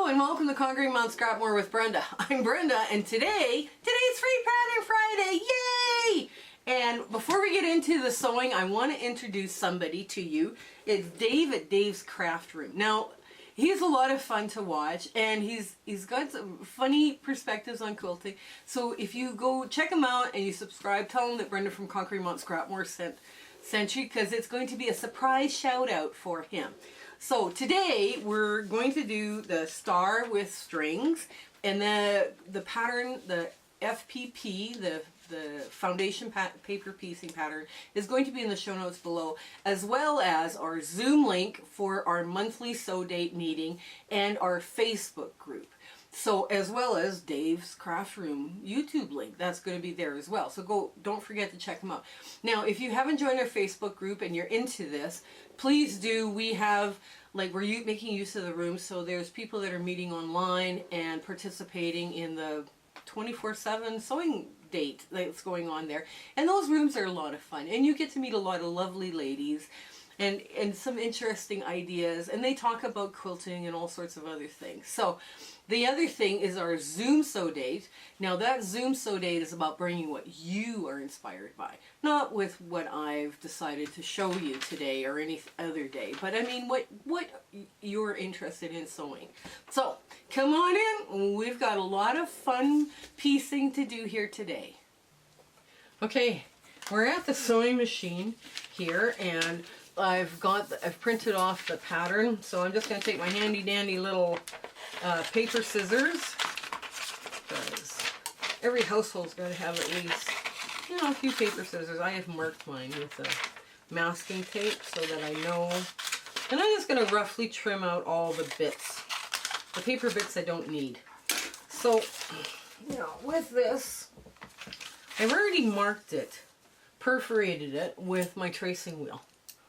Hello and welcome to Conquering Mount Scrapmore with Brenda. I'm Brenda and today's Free Pattern Friday, yay! And before we get into the sewing, I want to introduce somebody to you. It's Dave at Dave's Craft Room. Now, he's a lot of fun to watch and he's got some funny perspectives on quilting. So if you go check him out and you subscribe, tell him that Brenda from Conquering Mount Scrapmore sent you, because it's going to be a surprise shout out for him. So today we're going to do the star with strings, and the pattern, the FPP, the foundation paper piecing pattern, is going to be in the show notes below, as well as our Zoom link for our monthly sew date meeting and our Facebook group. So as well as Dave's Craft Room YouTube link, that's going to be there as well. So don't forget to check them out. Now, if you haven't joined our Facebook group and you're into this, please do. We have, we're making use of the room, so there's people that are meeting online and participating in the 24/7 sewing date that's going on there. And those rooms are a lot of fun, and you get to meet a lot of lovely ladies and some interesting ideas, and they talk about quilting and all sorts of other things. So the other thing is our Zoom sew date. Now that Zoom sew date is about bringing what you are inspired by, not with what I've decided to show you today or any other day, but I mean what you're interested in sewing. So come on in, we've got a lot of fun piecing to do here today. Okay, we're at the sewing machine here, and I've printed off the pattern, so I'm just going to take my handy dandy little paper scissors, because every household's got to have at least, a few paper scissors. I have marked mine with the masking tape so that I know, and I'm just going to roughly trim out all the bits, the paper bits I don't need. So, with this, I've already marked it, perforated it with my tracing wheel.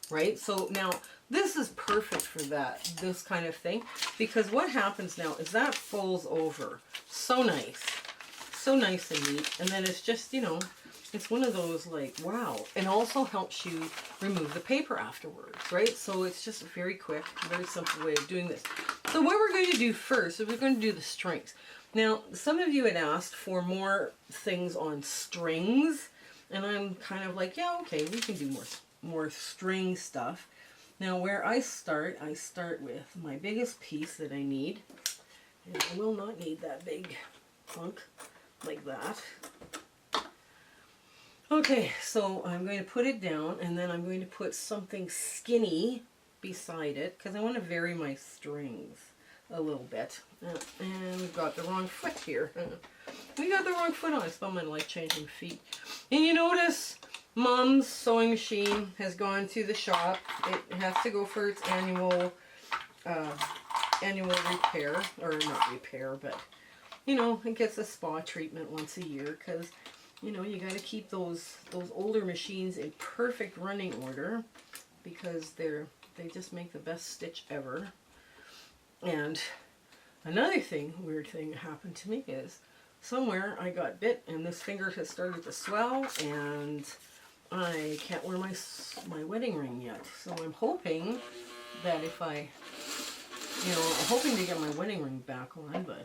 Right? So now this is perfect for this kind of thing, because what happens now is that folds over so nice and neat, and then it's just, it's one of those wow, and also helps you remove the paper afterwards, right? So it's just a very quick, very simple way of doing this. So what we're going to do first is we're going to do the strings. Now, some of you had asked for more things on strings, and I'm kind of like, yeah, okay, we can do more string stuff. Now where I start with my biggest piece that I need, and I will not need that big chunk like that. Okay, so I'm going to put it down, and then I'm going to put something skinny beside it, because I want to vary my strings a little bit. And we've got the wrong foot here. We got the wrong foot on. It's been like changing feet. And you notice Mom's sewing machine has gone to the shop. It has to go for its annual repair, or not repair, but it gets a spa treatment once a year, because you got to keep those older machines in perfect running order, because they just make the best stitch ever. And another weird thing that happened to me is somewhere I got bit and this finger has started to swell, and I can't wear my wedding ring yet. So I'm hoping that if I'm hoping to get my wedding ring back on, but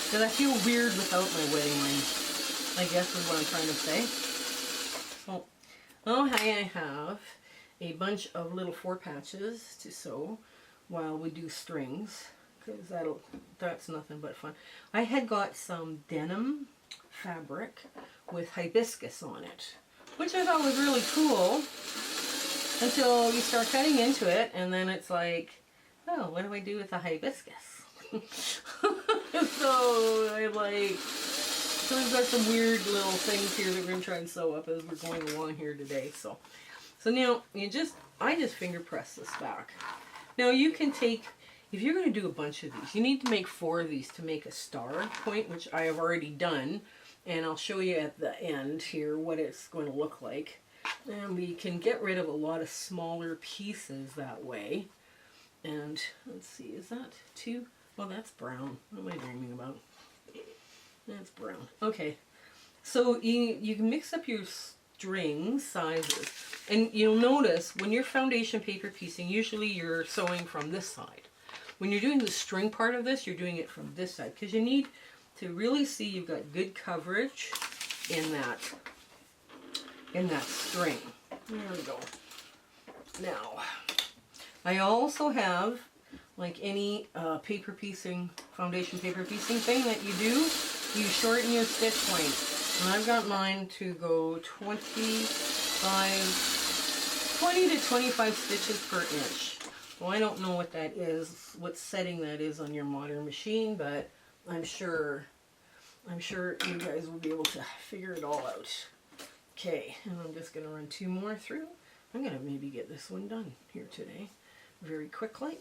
because I feel weird without my wedding ring, I guess is what I'm trying to say. So, I have a bunch of little 4 patches to sew while we do strings, because that's nothing but fun. I had got some denim fabric with hibiscus on it, which I thought was really cool, until you start cutting into it, and then it's like, oh, what do I do with the hibiscus? So we've got some weird little things here that we're going to try and sew up as we're going along here today. So now I just finger press this back. Now you can take, if you're going to do a bunch of these, you need to make 4 of these to make a star point, which I have already done, and I'll show you at the end here what it's going to look like. And we can get rid of a lot of smaller pieces that way. And let's see, is that 2? Well, that's brown. What am I dreaming about? That's brown. Okay, so you can mix up your string sizes, and you'll notice when you're foundation paper piecing, usually you're sewing from this side. when you're doing the string part of this, you're doing it from this side because you need to really see you've got good coverage in that string. There we go. Now, I also have, like any paper piecing, foundation paper piecing thing that you do, you shorten your stitch length. And I've got mine to go 20 to 25 stitches per inch. Well, I don't know what that is, what setting that is on your modern machine, but I'm sure you guys will be able to figure it all out. Okay, and I'm just going to run 2 more through. I'm going to maybe get this one done here today, very quickly.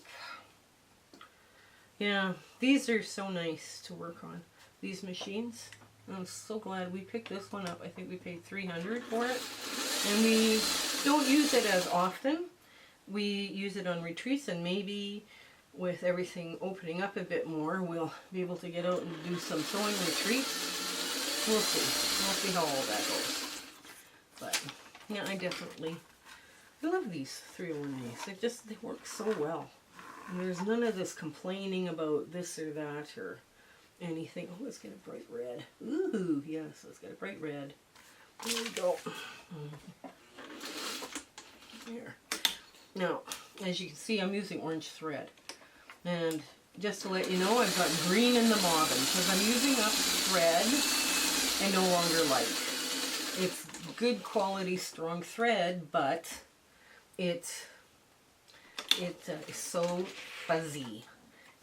Yeah, these are so nice to work on, these machines. I'm so glad we picked this one up. I think we paid $300 for it. And we don't use it as often. We use it on retreats, and maybe with everything opening up a bit more, we'll be able to get out and do some sewing retreats. We'll see. We'll see how all that goes. But, yeah, I definitely love these 301As. They work so well. And there's none of this complaining about this or that or anything. Oh, let's get a bright red. Ooh, yes, let's get a bright red. There we go. There. Now, as you can see, I'm using orange thread. And just to let you know, I've got green in the bobbin because I'm using up thread I no longer like. It's good quality, strong thread, but it is so fuzzy.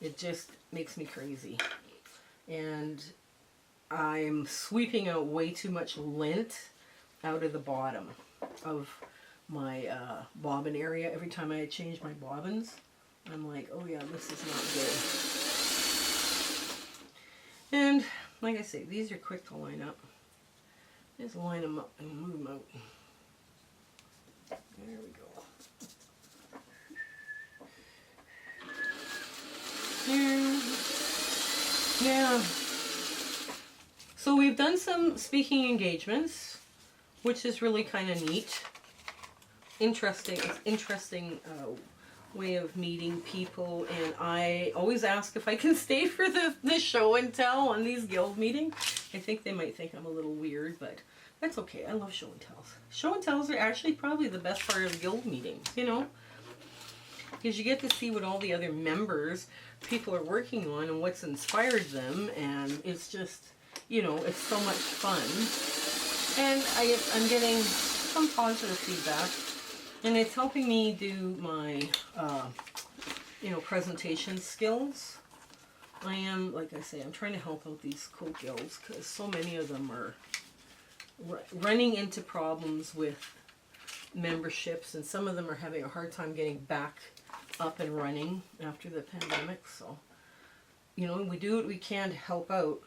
It just makes me crazy. And I'm sweeping out way too much lint out of the bottom of my bobbin area. Every time I change my bobbins, I'm like, oh yeah, this is not good. And like I say, these are quick to line up. Just line them up and move them out. There we go. Yeah. So we've done some speaking engagements, which is really kind of neat. Interesting way of meeting people, and I always ask if I can stay for the show and tell on these guild meetings. I think they might think I'm a little weird, but that's okay. I love show and tells. Show and tells are actually probably the best part of guild meetings, you know, because you get to see what all the other members, people are working on and what's inspired them, and it's just, you know, it's so much fun. And I'm getting some positive feedback, and it's helping me do my, you know, presentation skills. I am, like I say, I'm trying to help out these cool guilds because so many of them are running into problems with memberships, and some of them are having a hard time getting back up and running after the pandemic. So, you know, we do what we can to help out,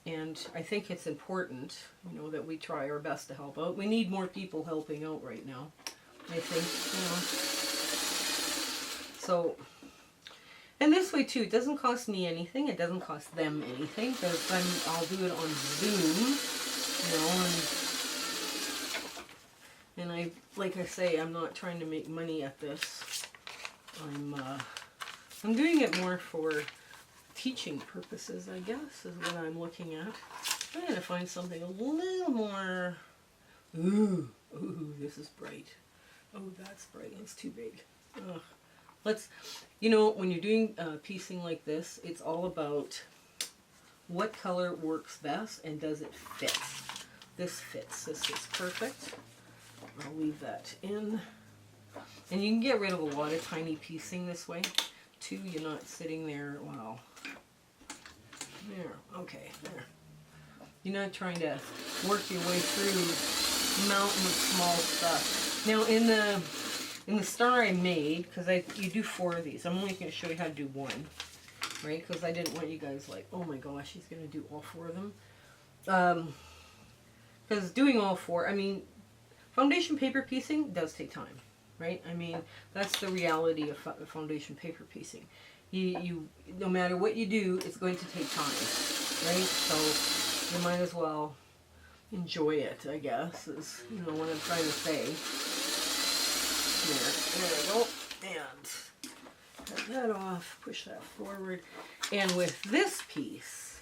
and I think it's important, you know, that we try our best to help out. We need more people helping out right now, I think, you know. So, and this way too, it doesn't cost me anything, it doesn't cost them anything, because I'll do it on Zoom, you know, and I, like I say, I'm not trying to make money at this. I'm doing it more for teaching purposes, I guess, is what I'm looking at. I'm going to find something a little more, ooh, this is bright. Oh, that's bright, it's too big. Ugh. Let's, you know, when you're doing piecing like this, it's all about what color works best and does it fit. This fits. This is perfect. I'll leave that in. And you can get rid of a lot of tiny piecing this way, too. You're not sitting there, wow. There, okay, there. You're not trying to work your way through a mountain of small stuff. Now, in the star I made, because you do 4 of these. I'm only going to show you how to do 1, right? Because I didn't want you guys like, oh my gosh, she's going to do all 4 of them. Because doing all 4, I mean, foundation paper piecing does take time, right? I mean, that's the reality of foundation paper piecing. You no matter what you do, it's going to take time, right? So you might as well enjoy it, I guess, is, you know, what I'm trying to say. There we go. And cut that off, push that forward. And with this piece,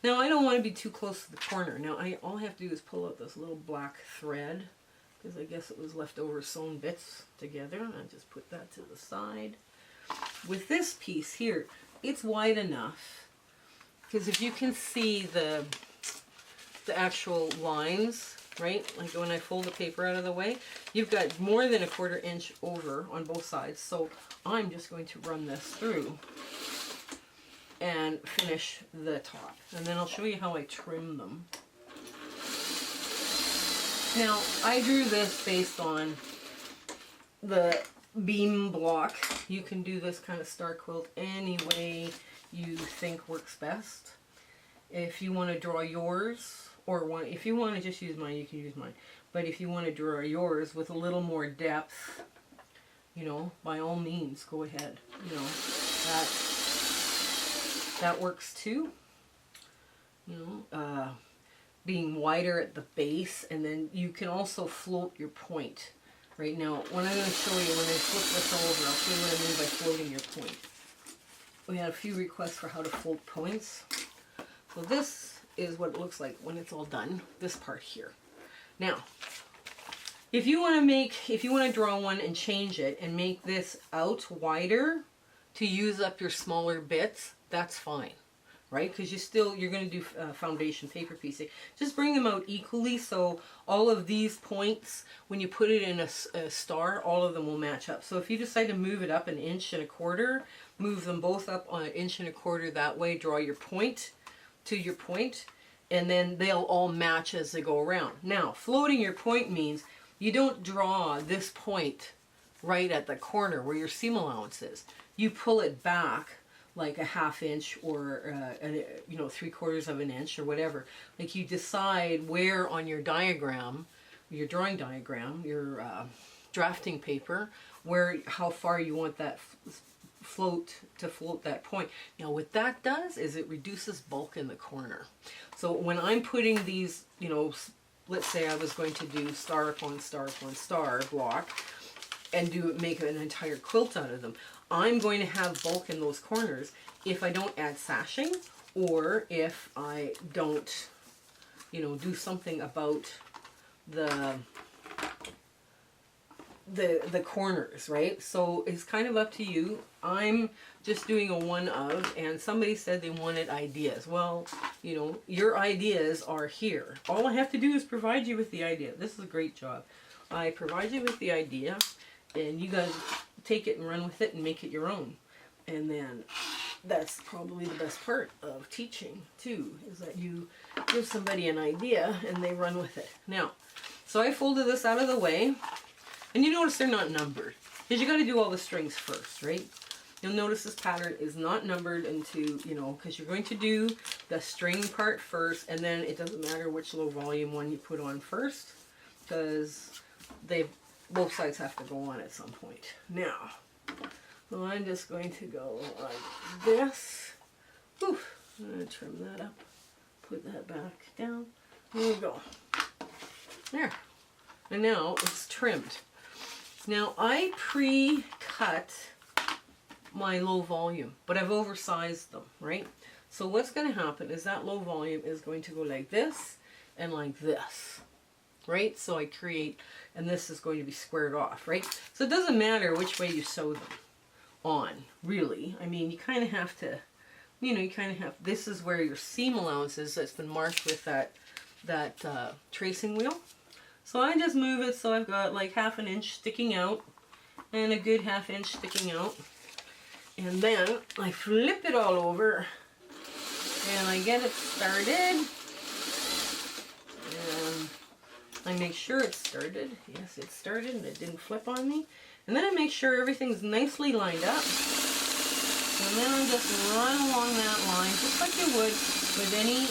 now I don't want to be too close to the corner. Now all I have to do is pull out this little black thread, because I guess it was leftover sewn bits together. I just put that to the side. With this piece here, it's wide enough, because if you can see the actual lines, right? Like when I fold the paper out of the way, you've got more than 1/4 inch over on both sides. So I'm just going to run this through and finish the top. And then I'll show you how I trim them. Now, I drew this based on the beam block. You can do this kind of star quilt any way you think works best. If you want to draw yours, or if you want to just use mine, you can use mine. But if you want to draw yours with a little more depth, you know, by all means, go ahead. You know, that works too. You know, being wider at the base, and then you can also float your point. Right now, when I'm going to show you, when I flip this over, I'll show you what I mean by floating your point. We had a few requests for how to float points. So this is what it looks like when it's all done, this part here. Now, if you want to draw one and change it and make this out wider to use up your smaller bits, that's fine, right? Because you're going to do foundation paper piecing. Just bring them out equally, so all of these points, when you put it in a star, all of them will match up. So if you decide to move it up 1 1/4 inches, move them both up on 1 1/4 inches that way, draw your point to your point, and then they'll all match as they go around. Now, floating your point means you don't draw this point right at the corner where your seam allowance is. You pull it back like 1/2 inch or 3/4 inch or whatever. Like you decide where on your diagram, your drawing diagram, your drafting paper, how far you want that float that point. Now what that does is it reduces bulk in the corner. So when I'm putting these, you know, let's say I was going to do star upon star upon star block and make an entire quilt out of them, I'm going to have bulk in those corners if I don't add sashing, or if I don't, you know, do something about the corners, right? So it's kind of up to you. I'm just doing a one of, and somebody said they wanted ideas. Well, you know, your ideas are here. All I have to do is provide you with the idea. This is a great job. I provide you with the idea, and you guys take it and run with it and make it your own. And then that's probably the best part of teaching too, is that you give somebody an idea and they run with it. Now, so I folded this out of the way. And you notice they're not numbered, because you got to do all the strings first, right? You'll notice this pattern is not numbered into, you know, because you're going to do the string part first, and then it doesn't matter which low volume one you put on first, because both sides have to go on at some point. Now, so I'm just going to go like this. Whew, I'm going to trim that up, put that back down. There we go. There. And now it's trimmed. Now I pre-cut my low volume, but I've oversized them, right? So what's going to happen is that low volume is going to go like this and like this, right? So I create, and this is going to be squared off, right? So it doesn't matter which way you sew them on, really. I mean, you kind of have to, you know, this is where your seam allowance is that's been marked with that tracing wheel. So I just move it so I've got like 1/2 inch sticking out and a good 1/2 inch sticking out. And then I flip it all over and I get it started. And I make sure it's started. Yes, it's started and it didn't flip on me. And then I make sure everything's nicely lined up. And then I just run along that line just like you would with any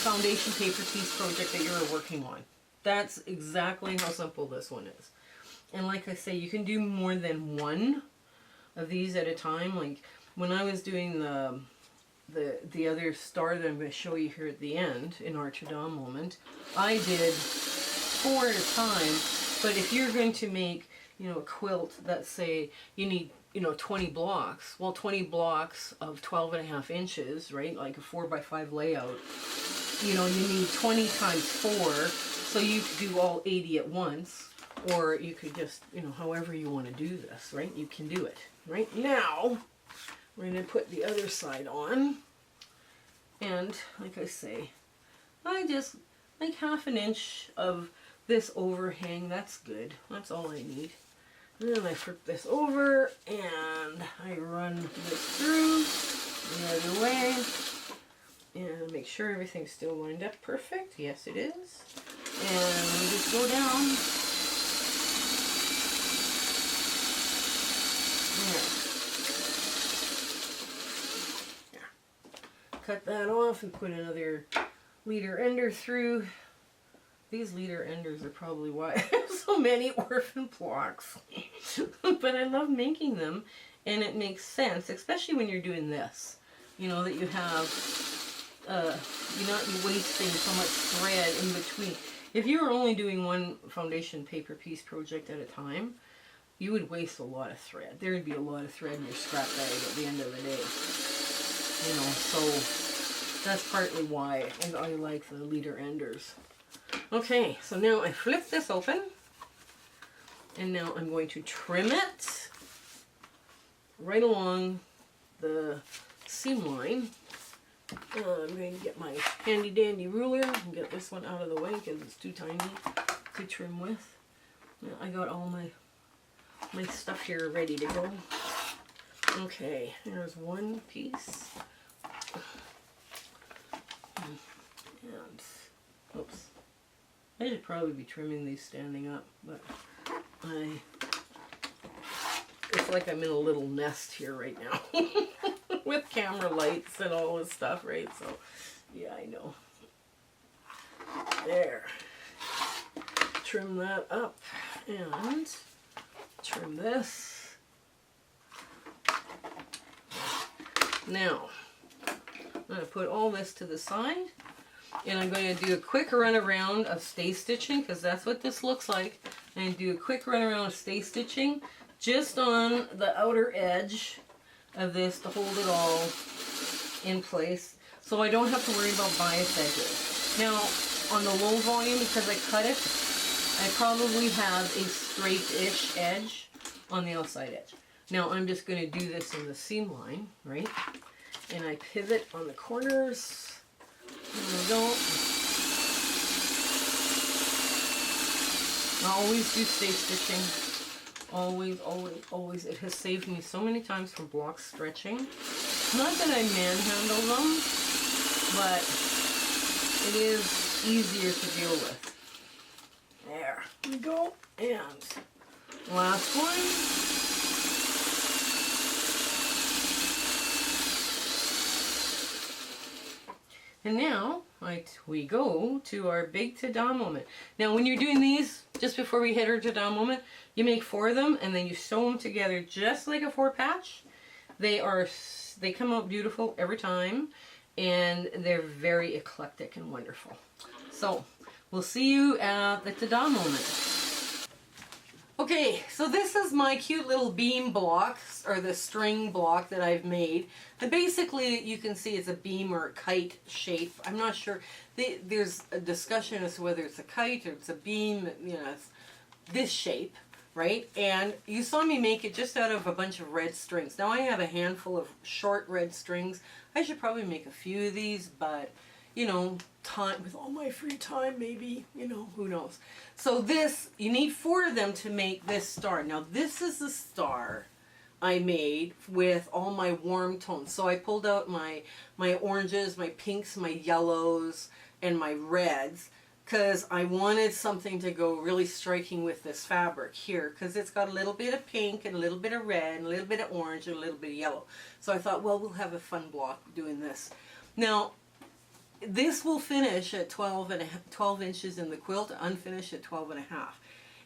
foundation paper piece project that you're working on. That's exactly how simple this one is. And like I say, you can do more than one of these at a time. Like when I was doing the other star that I'm going to show you here at the end in our Notre moment, I did 4 at a time. But if you're going to make, you know, a quilt that say you need you know, 20 blocks. Well, 20 blocks of 12.5 inches, right? Like a 4x5 layout. You know, you need 20 times 4, so you could do all 80 at once, or you could just, you know, however you want to do this, right? You can do it. Right now, we're going to put the other side on, and like I say, I just, like 1/2 inch of this overhang, that's good. That's all I need. And then I flip this over, and I run this through the other way. And make sure everything's still lined up perfect. Yes, it is. And we just go down. There. Cut that off and put another leader ender through. These leader enders are probably why I have so many orphan blocks. But I love making them, and it makes sense, especially when you're doing this. You know, that you have... you're not wasting so much thread in between. If you were only doing one foundation paper piece project at a time, you would waste a lot of thread. There would be a lot of thread in your scrap bag at the end of the day. You know, so that's partly why I like the leader enders. Okay, so now I flip this open, and now I'm going to trim it right along the seam line. I'm going to get my handy dandy ruler and get this one out of the way because it's too tiny to trim with. Now, I got all my stuff here ready to go. Okay, there's one piece. And, oops. I should probably be trimming these standing up, but it's like I'm in a little nest here right now. With camera lights and all this stuff, right? So, yeah, I know. There. Trim that up and trim this. Now, I'm going to put all this to the side, and I'm going to do a quick run around of stay stitching, because that's what this looks like. And do a quick run around of stay stitching just on the outer edge of this to hold it all in place, so I don't have to worry about bias edges. Now, on the low volume, because I cut it, I probably have a straight-ish edge on the outside edge. Now, I'm just going to do this in the seam line, right? And I pivot on the corners. There we go. I always do stay stitching. Always, always, always. It has saved me so many times from blocks stretching. Not that I manhandle them, but it is easier to deal with. There we go. And last one. And now we go to our big ta-da moment. Now when you're doing these, just before we hit our ta-da moment, you make 4 of them and then you sew them together just like a 4-patch. They come out beautiful every time, and they're very eclectic and wonderful. So we'll see you at the ta-da moment. Okay, so this is my cute little beam blocks, or the string block that I've made. And basically, you can see it's a beam or a kite shape. I'm not sure. There's a discussion as to whether it's a kite or it's a beam. You know, it's this shape, right? And you saw me make it just out of a bunch of red strings. Now I have a handful of short red strings. I should probably make a few of these, but you know, with all my free time, maybe, you know, who knows. So this, you need 4 of them to make this star. Now this is the star I made with all my warm tones. So I pulled out my oranges, my pinks, my yellows, and my reds, because I wanted something to go really striking with this fabric here, because it's got a little bit of pink and a little bit of red and a little bit of orange and a little bit of yellow. So I thought, well, we'll have a fun block doing this. Now, this will finish at 12 inches in the quilt, unfinished at 12.5.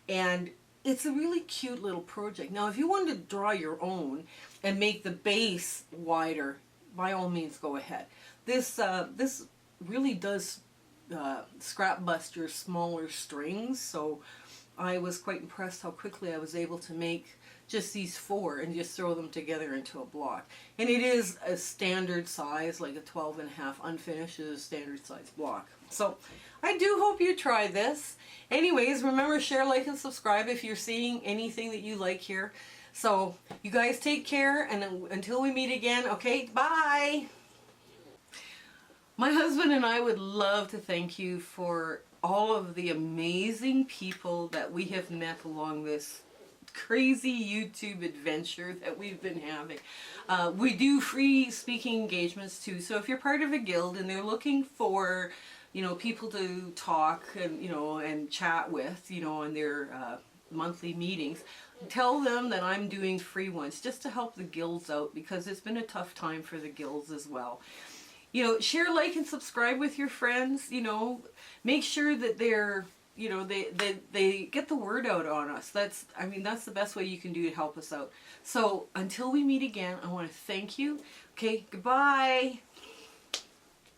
And it's a really cute little project. Now, if you want to draw your own and make the base wider, by all means, go ahead. This really does scrap bust your smaller strings, so I was quite impressed how quickly I was able to make just these 4 and just throw them together into a block. And it is a standard size, like a 12.5 unfinished is a standard size block. So I do hope you try this. Anyways, remember, share, like, and subscribe if you're seeing anything that you like here. So you guys take care, and until we meet again, okay, bye. My husband and I would love to thank you for all of the amazing people that we have met along this crazy YouTube adventure that we've been having. We do free speaking engagements too, so if you're part of a guild and they're looking for, you know, people to talk and, you know, and chat with, you know, in their monthly meetings, tell them that I'm doing free ones just to help the guilds out, because it's been a tough time for the guilds as well. You know, share, like, and subscribe with your friends. You know, make sure that they're, you know, they get the word out on us. That's the best way you can do to help us out. So until we meet again, I want to thank you. Okay, goodbye.